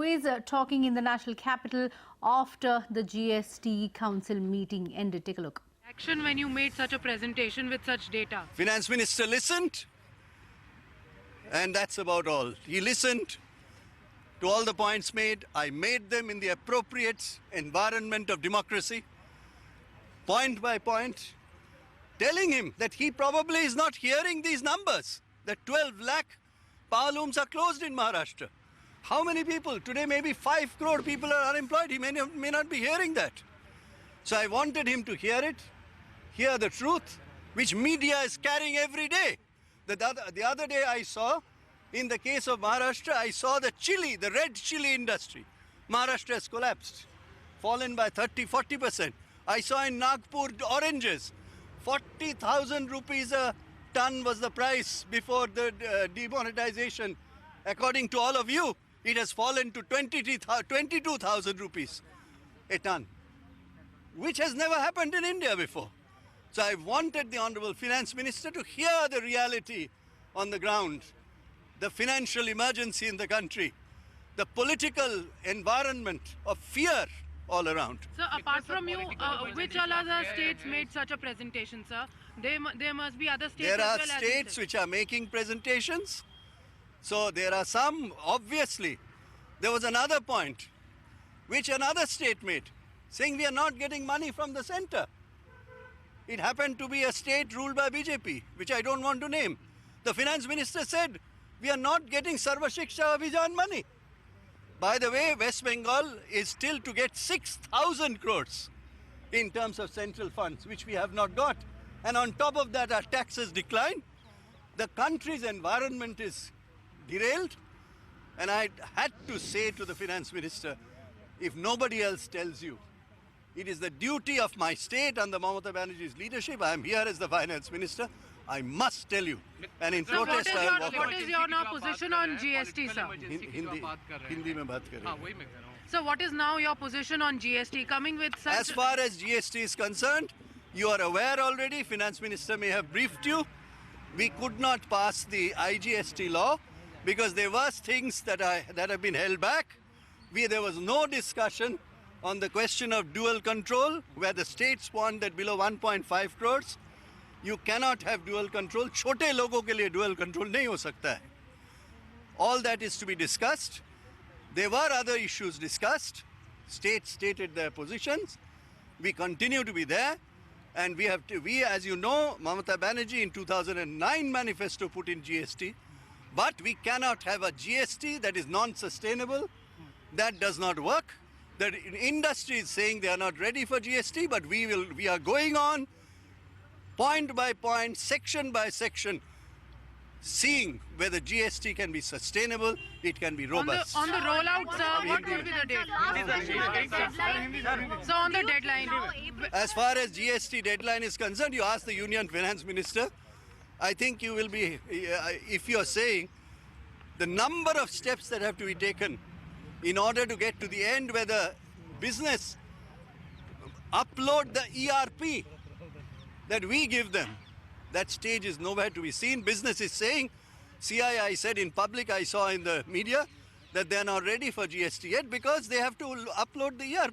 is talking in the national capital after the GST Council meeting ended. Take a look. Action when you made such a presentation with such data. Finance Minister listened, and that's about all. He listened to all the points made. I made them in the appropriate environment of democracy, point by point, telling him that he probably is not hearing these numbers, that 12 lakh power looms are closed in Maharashtra. How many people? Today maybe 5 crore people are unemployed. He may not be hearing that. So I wanted him to hear the truth, which media is carrying every day. The other day I saw, in the case of Maharashtra, I saw the red chili industry. Maharashtra has collapsed, fallen by 30-40%. I saw in Nagpur oranges, 40,000 rupees a ton was the price before the demonetization. According to all of you, it has fallen to 22,000 rupees a ton, which has never happened in India before. So I wanted the Honorable Finance Minister to hear the reality on the ground, the financial emergency in the country, the political environment of fear all around. So apart from you, which all other states made such a presentation, sir? There must be other states There are as well states which are making presentations. So there are some, obviously. There was another point which another state made, saying we are not getting money from the center. It happened to be a state ruled by BJP, which I don't want to name. The finance minister said, we are not getting Sarva Shiksha Abhijan money. By the way, West Bengal is still to get 6,000 crores in terms of central funds, which we have not got. And on top of that, our taxes decline. The country's environment is derailed. And I had to say to the finance minister, if nobody else tells you, it is the duty of my state under Mamata Banerjee's leadership. I am here as the finance minister. I must tell you. And in protest, I will walk out. What is your now position on GST, sir? Hindi mein baat kar rahe hain. So what is now your position on GST? Coming with such... As far as GST is concerned, you are aware already, Finance Minister may have briefed you. We could not pass the IGST law because there was things that have been held back. There was no discussion on the question of dual control, where the states want that below 1.5 crores. You cannot have dual control. Chote logo ke liye dual control nahi ho sakta hai. All that is to be discussed. There were other issues discussed. States stated their positions. We continue to be there. And we, as you know, Mamata Banerjee in 2009 manifesto put in GST. But we cannot have a GST that is non-sustainable. That does not work. The industry is saying they are not ready for GST, but we are going on point by point, section by section, seeing whether GST can be sustainable, it can be robust. On the rollout, sir, what will be the date? So on the deadline. As far as GST deadline is concerned, you ask the Union Finance Minister. I think you will be, if you are saying the number of steps that have to be taken in order to get to the end where the business upload the ERP that we give them, that stage is nowhere to be seen. Business is saying, CII said in public, I saw in the media, that they are not ready for GST yet because they have to upload the ERP.